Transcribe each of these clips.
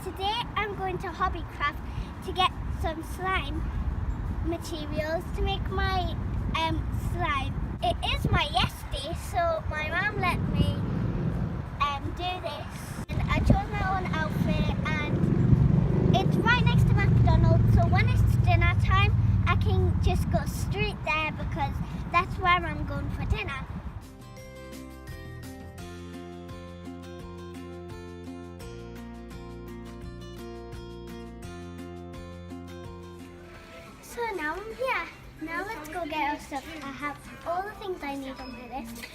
today I'm going to Hobbycraft to get some slime materials to make my slime. It is my yes day, so my mum let me do this. And I chose my own outfit, and it's right next to McDonald's, so when it's dinner time I can just go straight there because that's where I'm going for dinner. So now I'm here. Now let's go get our stuff. I have all the things I need on my list.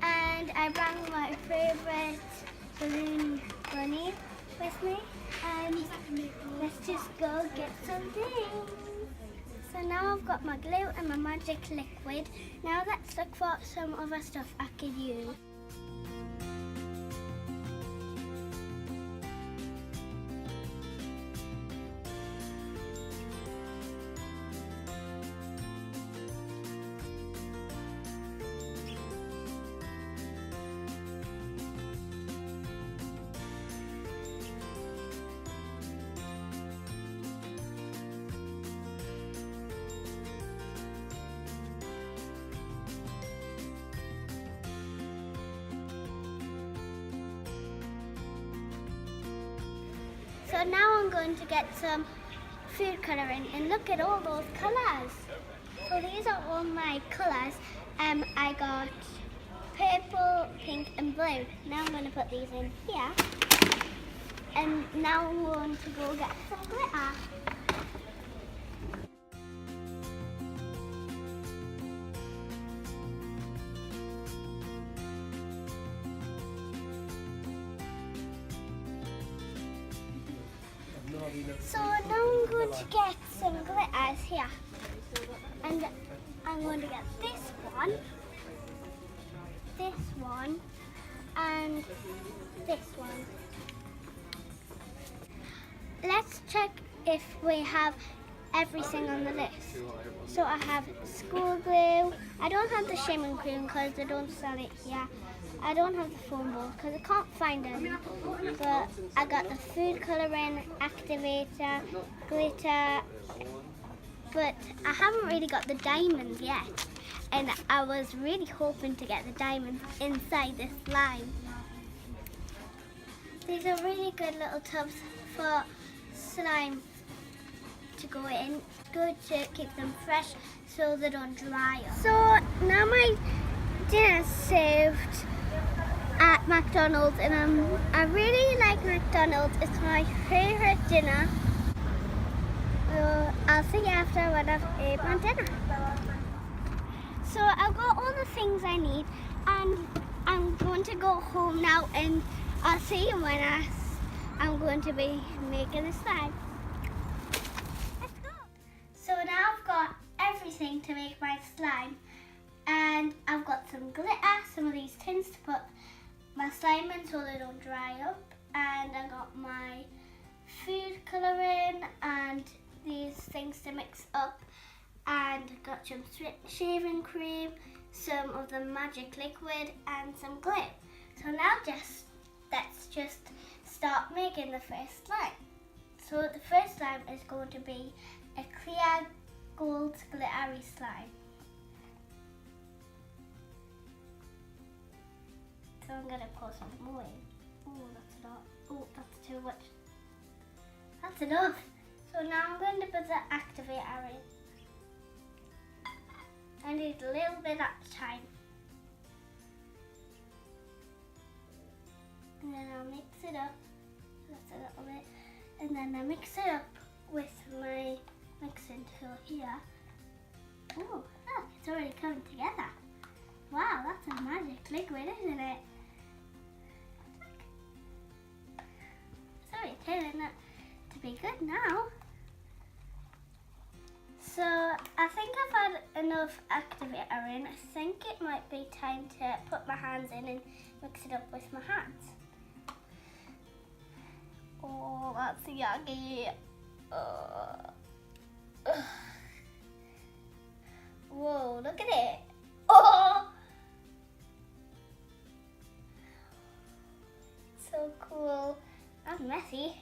And I brought my favourite balloon bunny with me. And let's just go get some things. So now I've got my glue and my magic liquid. Now let's look for some other stuff I could use. So now I'm going to get some food colouring, and look at all those colours. So these are all my colours. I got purple, pink and blue. Now I'm going to put these in here. And now I'm going to go get some glitter. So now I'm going to get some glitters here, and I'm going to get this one, and this one. Let's check if we have everything on the list. So I have school glue. I don't have the shimmering cream because they don't sell it here. I don't have the foam balls because I can't find them. But I got the food colouring, activator, glitter. But I haven't really got the diamonds yet. And I was really hoping to get the diamonds inside this slime. These are really good little tubs for slime to go in. It's good to keep them fresh so they don't dry up. So now my dinner's served at McDonald's, and I really like McDonald's. It's my favourite dinner. I'll see you after when I've ate my dinner. So I've got all the things I need, and I'm going to go home now, and I'll see you when I'm going to be making the slime. Let's go. So now I've got everything to make my slime, and I've got some glitter, some of these tins to put my slime in so they don't dry up, and I got my food colouring and these things to mix up, and got some shaving cream, some of the magic liquid and some glue. So now let's just start making the first slime. So the first slime is going to be a clear gold glittery slime. So I'm going to pour some more in. Oh, that's a lot. Oh, that's too much. That's enough. So now I'm going to put the activator in. I need a little bit at a time. And then I'll mix it up. That's a little bit. And then I mix it up with my mixing tool here. Oh, look, it's already coming together. Wow, that's a magic liquid, isn't it? It's already turning out to be good now. So I think I've had enough activator in. I think it might be time to put my hands in and mix it up with my hands. Oh, that's yucky. Whoa, look at it. Oh! So cool. That's messy.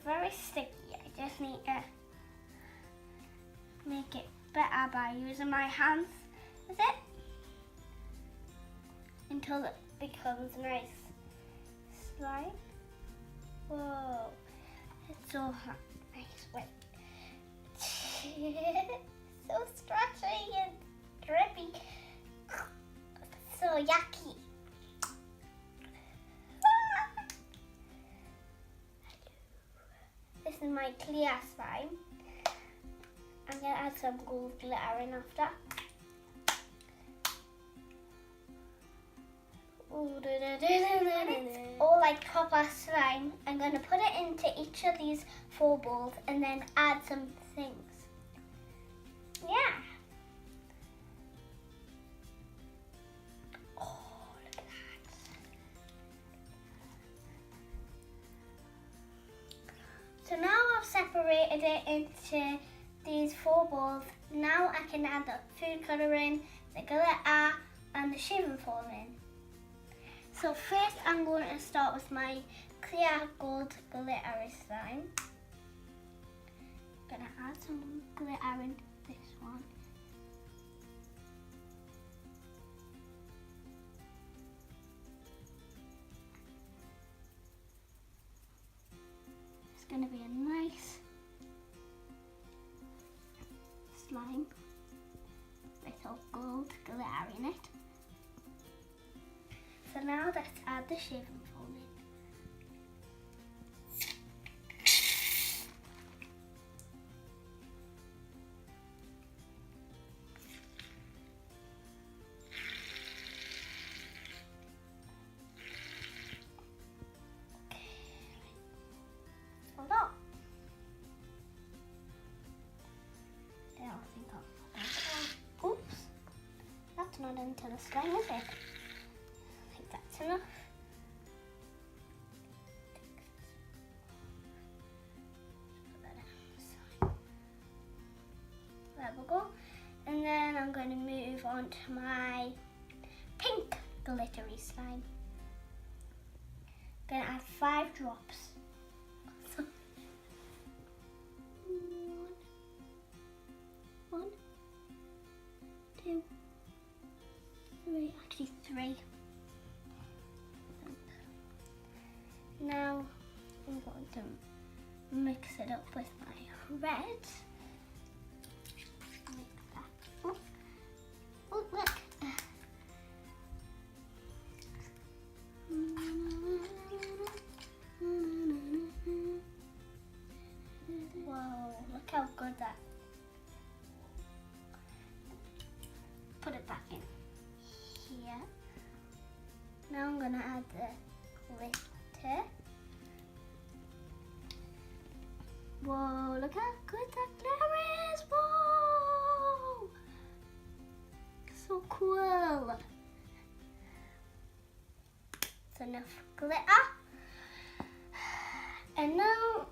very sticky. I just need to make it better by using my hands with it until it becomes nice slime. Whoa, it's so nice. Wait. So stretchy and drippy. So yucky. This is my clear slime. I'm going to add some gold glitter in after. It's all like proper slime. I'm going to put it into each of these 4 balls and then add some things. Yeah. Oh, look at that. So now I've separated it into these 4 balls. Now I can add the food colouring, the glitter and the shaving foam in. So first I'm going to start with my clear gold glittery slime. I'm going to add some glitter in this one. It's going to be a nice slime with all gold glitter in it. So now let's add the shaving foam in. Hold on. Then I think I'll oops. That's not into the slime, is it? That's enough. There we go. And then I'm going to move on to my pink glittery slime. I'm going to add 5 drops. One, 2, 3, actually 3. Now I'm going to mix it up with my red. Like that. Oh, oh look. Whoa, look how good that. Put it back in here. Now I'm going to add the glitter. Whoa, look how good that glitter is. Whoa! So cool. That's enough glitter. And now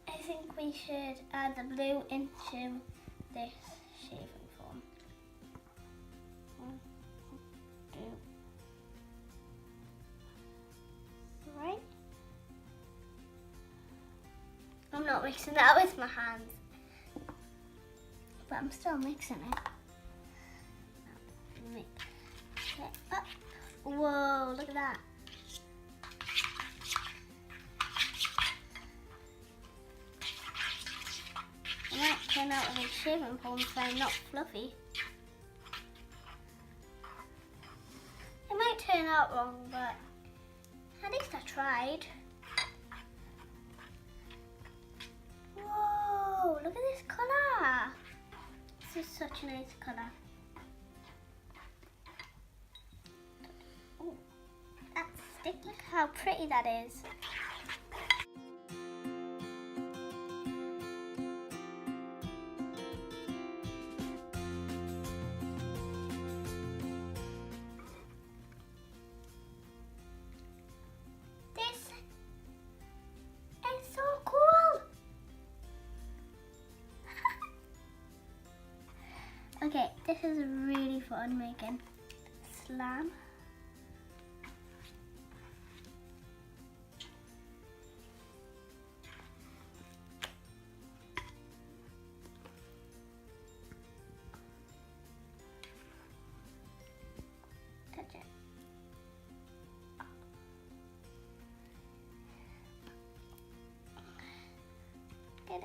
I think we should add the blue into this shaving foam. 1, 2, 3. I'm not mixing that with my hands, but I'm still mixing it. Mix it up. Whoa, look at that. It might turn out with a shaving foam slime, not fluffy. It might turn out wrong, but at least I tried. Whoa, look at this colour. This is such a nice colour. Oh, that's sticky. Look how pretty that is. Okay, this is really fun making slime.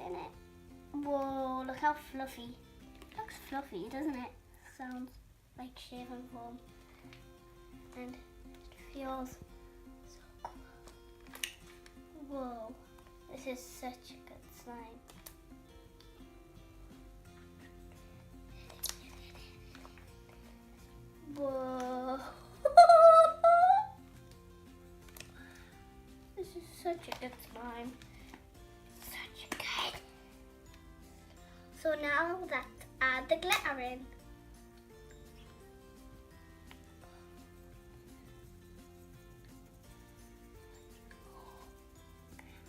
in it. Whoa, look how fluffy. It looks fluffy, doesn't it? Sounds like shaving foam. And it feels so cool. Whoa, this is such a good slime. Whoa. This is such a good slime. Such a good. So now let's add the glitter in.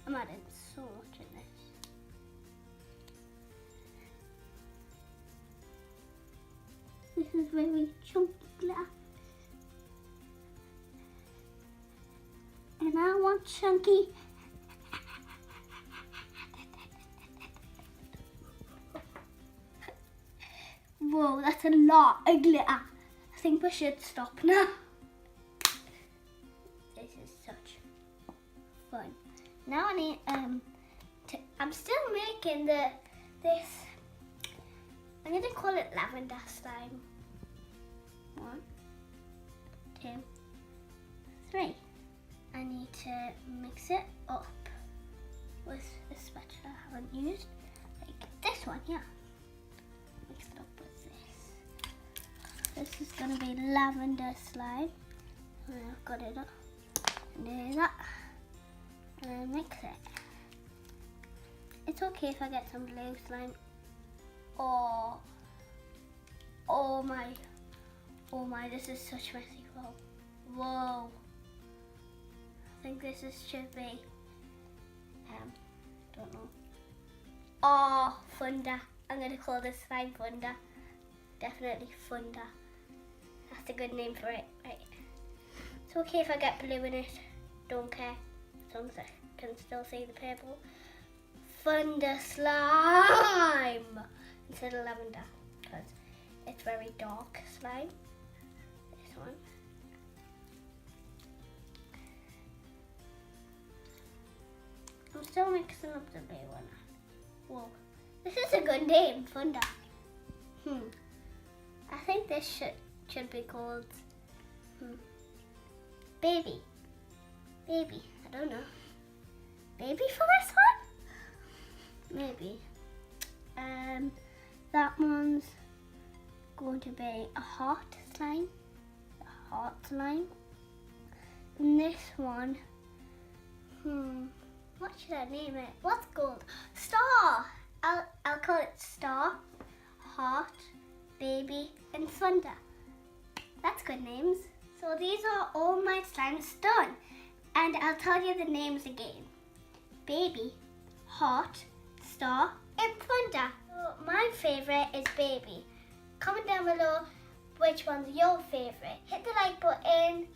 I'm adding so much in this. This is very chunky glitter. And I want chunky. Whoa, that's a lot of glitter. I think we should stop now. This is such fun. Now I need I'm still making this. I'm gonna call it lavender slime. 1, 2, 3. I need to mix it up with a spatula I haven't used, like this one, yeah. Mix it up with this. This is gonna be lavender slime. And I've got it up. And do that. And mix it. It's okay if I get some blue slime. Oh my, this is such messy flow. Whoa. I think this should be, don't know. Oh, Thunder. I'm gonna call this slime Thunder. Definitely Thunder. That's a good name for it, right? It's okay if I get blue in it. Don't care. As long as I can still see the purple. Thunder slime instead of lavender, because it's very dark slime. This one. I'm still mixing up the blue one. Whoa, this is a good name, Thunder. I think this should be called Baby. Baby, I don't know. Baby for this one? Maybe. That one's going to be a heart slime. A heart slime. And this one, what should I name it? What's called? Star. I'll call it Star, Heart, Baby, and Thunder. That's good names. So these are all my slimes done. And I'll tell you the names again. Baby, Heart, Star, and Thunder. So my favourite is Baby. Comment down below which one's your favourite. Hit the like button